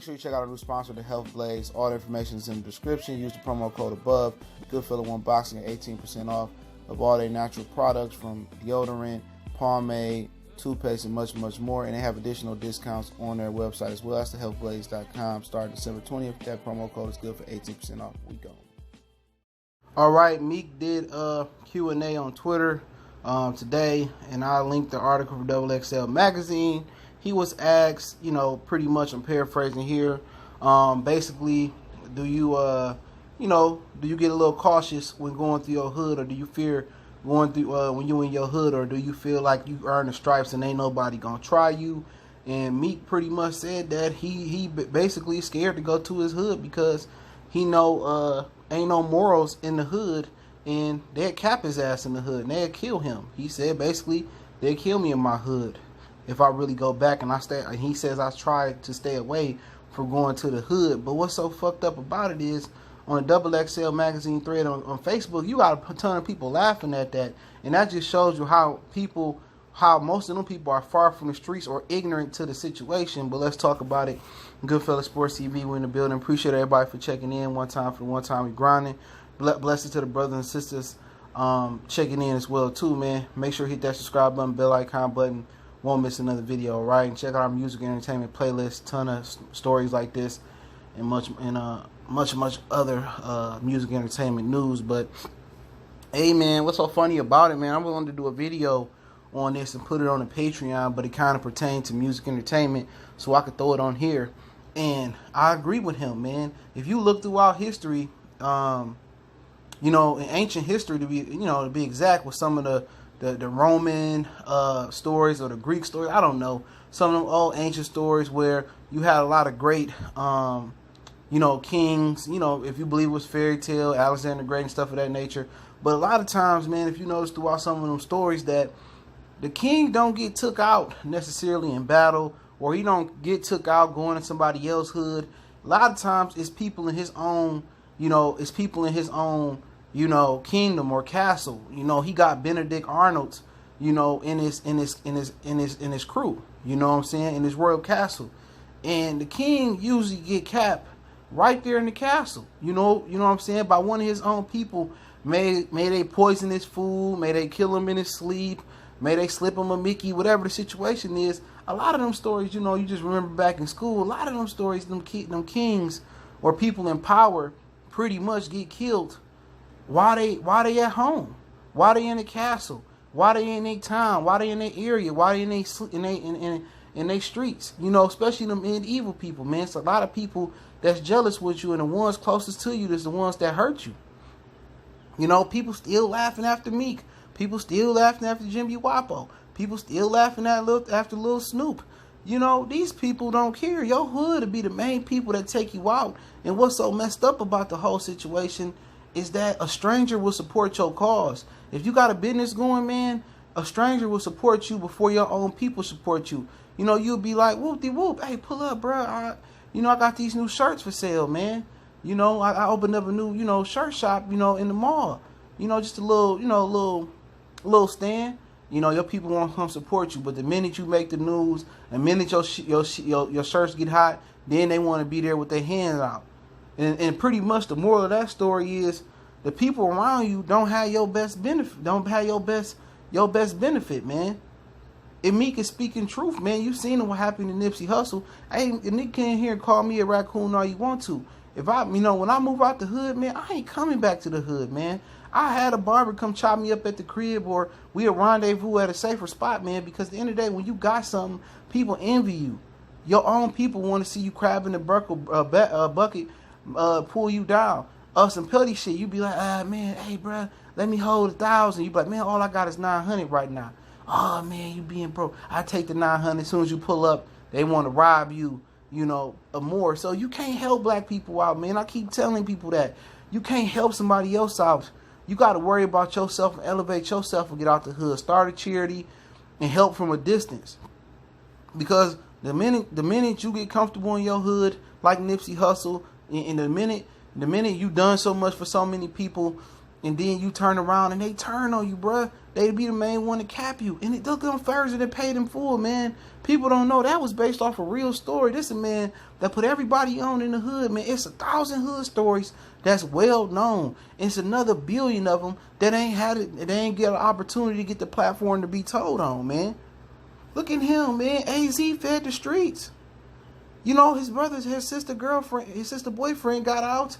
sure you check out our new sponsor, The Health Blaze. All the information is in the description. Use the promo code above. Goodfellow One Boxing at 18% off of all their natural products, from deodorant, pomade, toothpaste, and much, much more. And they have additional discounts on their website as well. That's thehealthblaze.com. Starting December 20th. That promo code is good for 18% off. We go. All right, Meek did Q&A on Twitter today, and I linked the article from XXL Magazine. He was asked, pretty much, I'm paraphrasing here, basically, do you get a little cautious when going through your hood, or do you fear going through when you in your hood, or do you feel like you earn the stripes and ain't nobody gonna try you? And Meek pretty much said that he basically scared to go to his hood because he ain't no morals in the hood, and they'd cap his ass in the hood and they'd kill him. He said basically they'd kill me in my hood if I really go back, and he says I tried to stay away from going to the hood. But what's so fucked up about it is, on the XXL Magazine thread on Facebook, you got a ton of people laughing at that, and that just shows you how most of them people are far from the streets or ignorant to the situation. But let's talk about it. Goodfellas Sports TV, we're in the building. Appreciate everybody for checking in one time we grinding. Blessings to the brothers and sisters checking in as well too, man. Make sure you hit that subscribe button, bell icon button. Won't miss another video, all right? And check out our music and entertainment playlist. Ton of stories like this and much other music and entertainment news. But hey, man, what's so funny about it, man? I'm willing to do a video on this and put it on the Patreon, but it kind of pertains to music and entertainment, so I could throw it on here. And I agree with him, man. If you look throughout history, in ancient history to be exact, with some of the Roman stories or the Greek stories, I don't know, some of them old ancient stories where you had a lot of great kings, if you believe it was fairy tale, Alexander the Great and stuff of that nature. But a lot of times, man, if you notice throughout some of them stories, that the king don't get took out necessarily in battle, or he don't get took out going in somebody else's hood. A lot of times it's people in his own, kingdom or castle. He got Benedict Arnold's, in his crew, in his royal castle. And the king usually get capped right there in the castle, by one of his own people. May they poison his food, may they kill him in his sleep, may they slip him a Mickey, whatever the situation is. A lot of them stories, you just remember back in school, a lot of them stories, them kings or people in power pretty much get killed while they at home, while they in the castle, while they in their town, while they in their area, while they in their streets, especially them medieval people, man. It's a lot of people that's jealous with you, and the ones closest to you is the ones that hurt you. People still laughing after Meek. People still laughing after Jimmy Wapo. People still laughing after Lil Snoop. These people don't care. Your hood will be the main people that take you out. And what's so messed up about the whole situation is that a stranger will support your cause. If you got a business going, man, a stranger will support you before your own people support you. You'll be like, whoop-de-whoop, hey, pull up, bro. I got these new shirts for sale, man. I opened up a new, shirt shop, in the mall. Just a little stand. Your people want to come support you. But the minute you make the news, the minute your shirts get hot, then they want to be there with their hands out. And pretty much the moral of that story is the people around you don't have your best benefit. Don't have your best benefit, man. And Meek is speaking truth, man. You seen what happened to Nipsey Hussle. Hey, Nick can't hear call me a raccoon all you want to. If I, when I move out the hood, man, I ain't coming back to the hood, man. I had a barber come chop me up at the crib, or we a rendezvous at a safer spot, man, because at the end of the day, when you got something, people envy you. Your own people want to see you crab in the bucket, pull you down. Some petty shit, you be like, man, hey, bro, let me hold 1,000. You be like, man, all I got is 900 right now. Oh, man, you being broke. I take the 900. As soon as you pull up, they want to rob you, more. So you can't help black people out, man. I keep telling people that. You can't help somebody else out. You got to worry about yourself and elevate yourself and get out the hood. Start a charity and help from a distance. Because the minute you get comfortable in your hood, like Nipsey Hussle, and the minute you done so much for so many people, and then you turn around and they turn on you, bruh. They be the main one to cap you. And it took them Thursday they paid in full, man. People don't know that was based off a real story. This is a man that put everybody on in the hood, man. It's 1,000 hood stories that's well known. It's another billion of them that ain't had it. They ain't get an opportunity to get the platform to be told on, man. Look at him, man. AZ fed the streets. You know, his brother's, his sister girlfriend, his sister boyfriend got out.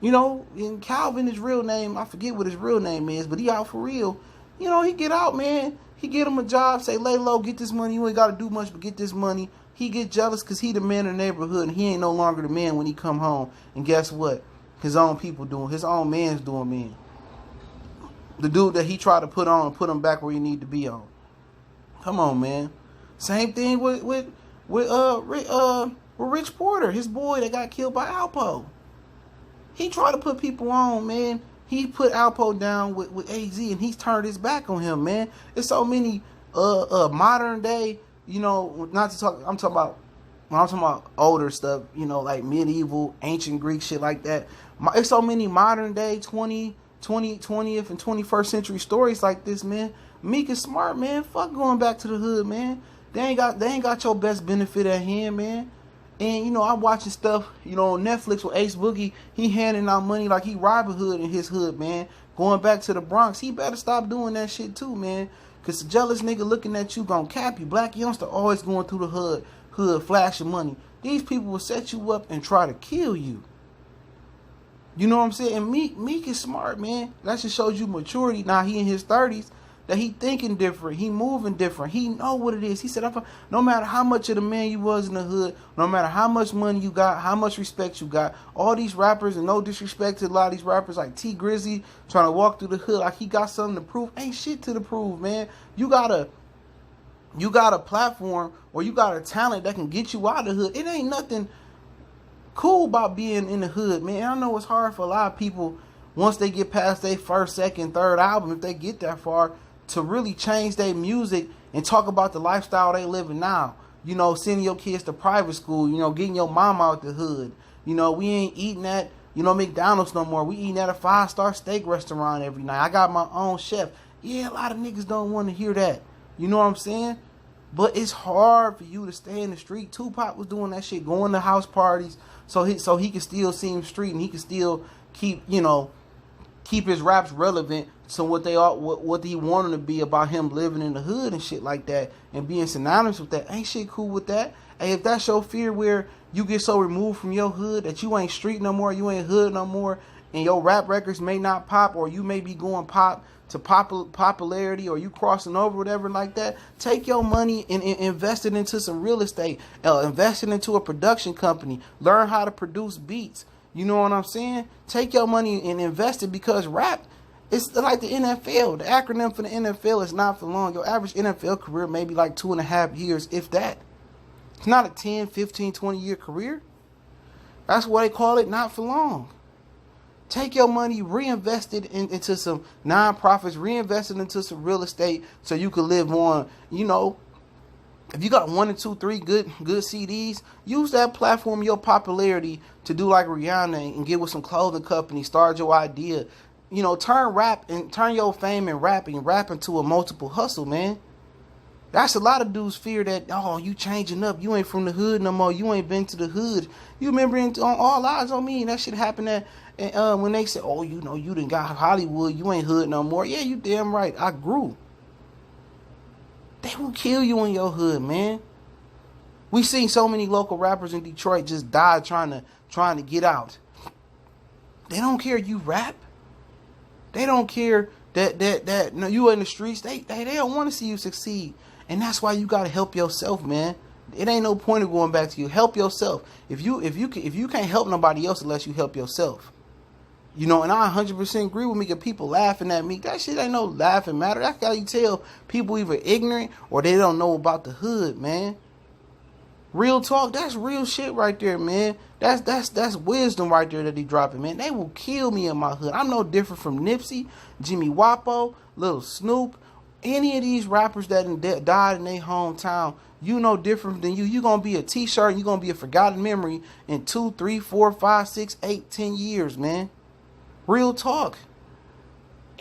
You know, and Calvin, his real name, I forget what his real name is, but he out for real. You know, he get out, man. He get him a job, say, lay low, get this money. You ain't got to do much but get this money. He get jealous because he the man in the neighborhood, and he ain't no longer the man when he come home. And guess what? His own people doing, his own man's doing man. The dude that he tried to put on and put him back where he need to be on. Come on, man. Same thing with Rich Porter, his boy that got killed by Alpo. He tried to put people on, man. He put Alpo down with AZ, and he's turned his back on him, man. There's so many modern day, you know, not to talk, I'm talking about older stuff, you know, like medieval, ancient Greek shit like that. There's so many modern day 20th and 21st century stories like this, man. Meek is smart, man. Fuck going back to the hood, man. They ain't got your best benefit at hand, man. And, you know, I'm watching stuff, you know, on Netflix with Ace Boogie. He handing out money like he Robin Hood in his hood, man. Going back to the Bronx. He better stop doing that shit too, man. Because the jealous nigga looking at you gonna cap you. Black youngster always going through the hood flashing money. These people will set you up and try to kill you. You know what I'm saying? And Meek is smart, man. That just shows you maturity. Now he in his 30s. That he thinking different, he moving different, he know what it is. He said, no matter how much of the man you was in the hood, no matter how much money you got, how much respect you got, all these rappers, and no disrespect to a lot of these rappers like T Grizzly trying to walk through the hood like he got something to prove. Ain't shit to prove, man. You got a platform or you got a talent that can get you out of the hood. It ain't nothing cool about being in the hood, man. I know it's hard for a lot of people once they get past their first, second, third album, if they get that far, to really change their music and talk about the lifestyle they living now. You know, sending your kids to private school, you know, getting your mom out the hood. You know, we ain't eating at, you know, McDonald's no more. We eating at a 5-star steak restaurant every night. I got my own chef. Yeah, a lot of niggas don't want to hear that. You know what I'm saying? But it's hard for you to stay in the street. Tupac was doing that shit, going to house parties so he could still seem street and he could still keep his raps relevant to what he wanted to be about him living in the hood and shit like that and being synonymous with that. Ain't shit cool with that. Hey, if that's your fear where you get so removed from your hood that you ain't street no more, you ain't hood no more, and your rap records may not pop, or you may be going pop to popularity, or you crossing over, whatever like that, take your money and invest it into some real estate, invest it into a production company, learn how to produce beats. You know what I'm saying? Take your money and invest it, because rap, it's like the NFL. The acronym for the NFL is not for long. Your average NFL career may be like 2.5 years, if that. It's not a 10, 15, 20-year career. That's why they call it not for long. Take your money, reinvest it into some nonprofits, reinvest it into some real estate so you can live on, you know. If you got 1 or 2, 3 good CDs, use that platform, your popularity, to do like Rihanna and get with some clothing company, start your idea. You know, turn your fame and rap into a multiple hustle, man. That's a lot of dudes fear that, oh, you changing up. You ain't from the hood no more. You ain't been to the hood. You remember on All Eyes on Me, and that shit happened when they said, oh, you know, you done got Hollywood. You ain't hood no more. Yeah, you damn right. I grew. They will kill you in your hood, man. We seen so many local rappers in Detroit just die trying to get out. They don't care you rap. They don't care that no, you in the streets. They don't want to see you succeed. And that's why you gotta help yourself, man. It ain't no point of going back to you. Help yourself. If you can't help nobody else unless you help yourself. You know, and I 100% agree with me. If people laughing at me, that shit ain't no laughing matter. That's how you tell people either ignorant or they don't know about the hood, man. Real talk, that's real shit right there, man. That's wisdom right there that he dropping, man. They will kill me in my hood. I'm no different from Nipsey, Jimmy Wapo, Lil Snoop, any of these rappers that died in their hometown. You no different than you. You gonna be a t-shirt and you gonna be a forgotten memory in 2, 3, 4, 5, 6, 8, 10 years, man. Real talk.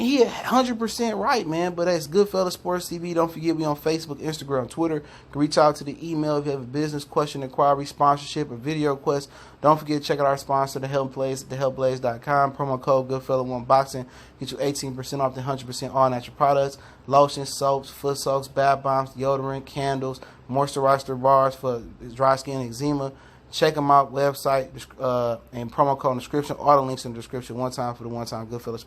He 100% right, man. But that's Goodfellas Sports TV. Don't forget we on Facebook, Instagram, Twitter. You can reach out to the email if you have a business question, inquiry, sponsorship, or video request. Don't forget to check out our sponsor, The Health Blaze, at thehealthblaze.com. Promo code Goodfella1Boxing. Get you 18% off the 100% all natural products. Lotions, soaps, foot soaks, bath bombs, deodorant, candles, moisturizer bars for dry skin, eczema. Check them out, website, and promo code in the description. All the links in the description. One time for the one time Goodfellas.